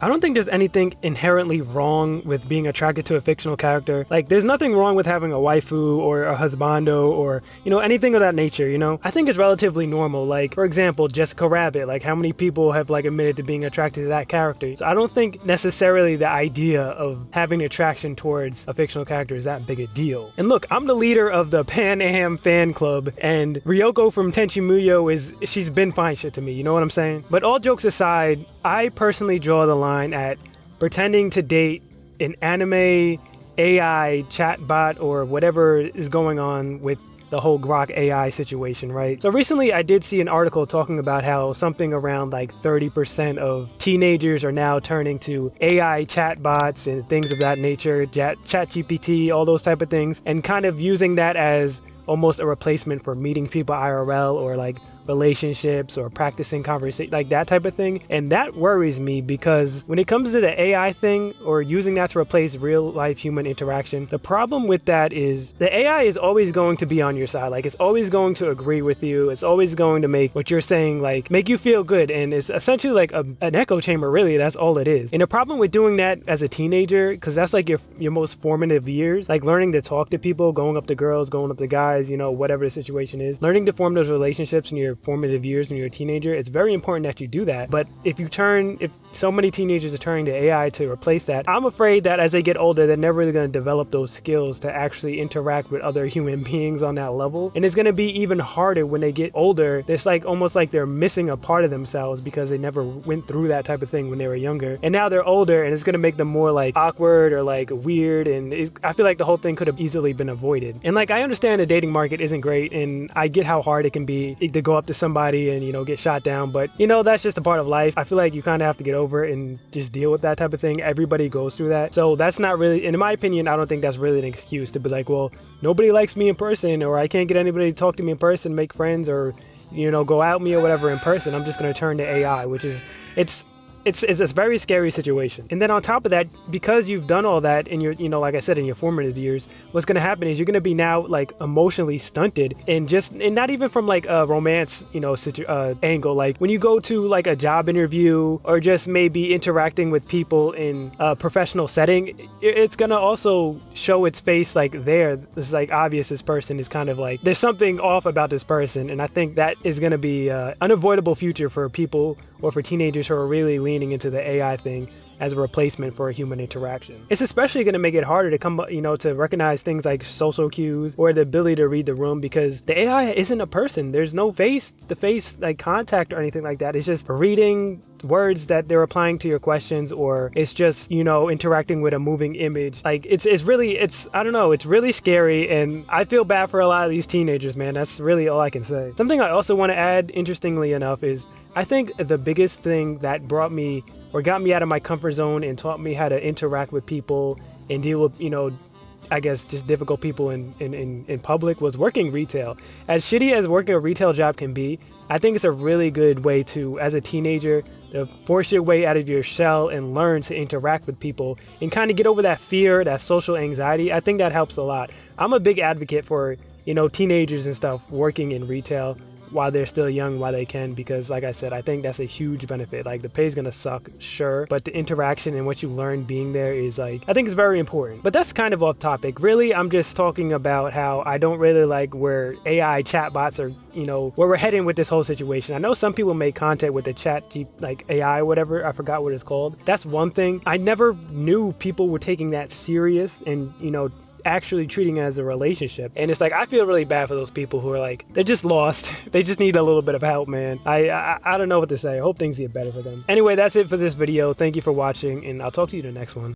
I don't think there's anything inherently wrong with being attracted to a fictional character. Like, there's nothing wrong with having a waifu or a husbando or, anything of that nature, I think it's relatively normal. Like, for example, Jessica Rabbit, like how many people have like admitted to being attracted to that character. So I don't think necessarily the idea of having attraction towards a fictional character is that big a deal. And look, I'm the leader of the Pan Am fan club, and Ryoko from Tenchi Muyo she's been fine shit to me, you know what I'm saying? But all jokes aside, I personally draw the line at pretending to date an anime AI chatbot or whatever is going on with the whole Grok AI situation, right? So recently I did see an article talking about how something around like 30% of teenagers are now turning to AI chatbots and things of that nature, ChatGPT, all those type of things, and kind of using that as almost a replacement for meeting people IRL or like relationships or practicing conversation, like that type of thing. And that worries me because when it comes to the AI thing or using that to replace real life human interaction, the problem with that is the AI is always going to be on your side. Like, it's always going to agree with you. It's always going to make what you're saying, like, make you feel good. And it's essentially like an echo chamber, really. That's all it is. And the problem with doing that as a teenager, because that's like your most formative years, like learning to talk to people, going up to girls, going up to guys, whatever the situation is, learning to form those relationships in your formative years when you're a teenager, it's very important that you do that. But if so many teenagers are turning to AI to replace that, I'm afraid that as they get older, they're never really going to develop those skills to actually interact with other human beings on that level. And it's going to be even harder when they get older. It's like almost like they're missing a part of themselves because they never went through that type of thing when they were younger. And now they're older, and it's going to make them more like awkward or like weird. And I feel like the whole thing could have easily been avoided. And like, I understand the dating market isn't great, and I get how hard it can be to go up to somebody and get shot down, but that's just a part of life. I feel like you kind of have to get over it and just deal with that type of thing. Everybody goes through that, so that's not really, in my opinion, I don't think that's really an excuse to be like, well, nobody likes me in person, or I can't get anybody to talk to me in person, make friends, or go out me or whatever in person. I'm just going to turn to AI, which is it's a very scary situation. And then on top of that, because you've done all that in your, like I said, in your formative years, what's going to happen is you're going to be now like emotionally stunted, and not even from like a romance, angle. Like when you go to like a job interview or just maybe interacting with people in a professional setting, it's going to also show its face like there. It's like obvious this person is kind of like, there's something off about this person. And I think that is going to be an unavoidable future for people or for teenagers who are really leaning into the AI thing as a replacement for a human interaction. It's especially going to make it harder to to recognize things like social cues or the ability to read the room, because the AI isn't a person. There's no face-to-face like contact or anything like that. It's just reading words that they're applying to your questions, or it's just, interacting with a moving image. Like it's I don't know, it's really scary, and I feel bad for a lot of these teenagers, man. That's really all I can say. Something I also want to add, interestingly enough, is I think the biggest thing that got me out of my comfort zone and taught me how to interact with people and deal with, I guess just difficult people in public was working retail. As shitty as working a retail job can be, I think it's a really good way to, as a teenager, to force your way out of your shell and learn to interact with people and kind of get over that fear, that social anxiety. I think that helps a lot. I'm a big advocate for, teenagers and stuff working in retail while they're still young, while they can, because like I said, I think that's a huge benefit. Like, the pay's gonna suck, sure, but the interaction and what you learn being there is like, I think it's very important. But that's kind of off topic. Really, I'm just talking about how I don't really like where AI chatbots are, where we're heading with this whole situation. I know some people make content with the like AI or whatever, I forgot what it's called. That's one thing. I never knew people were taking that serious and, actually treating it as a relationship. And it's like, I feel really bad for those people who are like, they're just lost. They just need a little bit of help, man. I don't know what to say. I hope things get better for them. Anyway, that's it for this video. Thank you for watching, and I'll talk to you in the next one.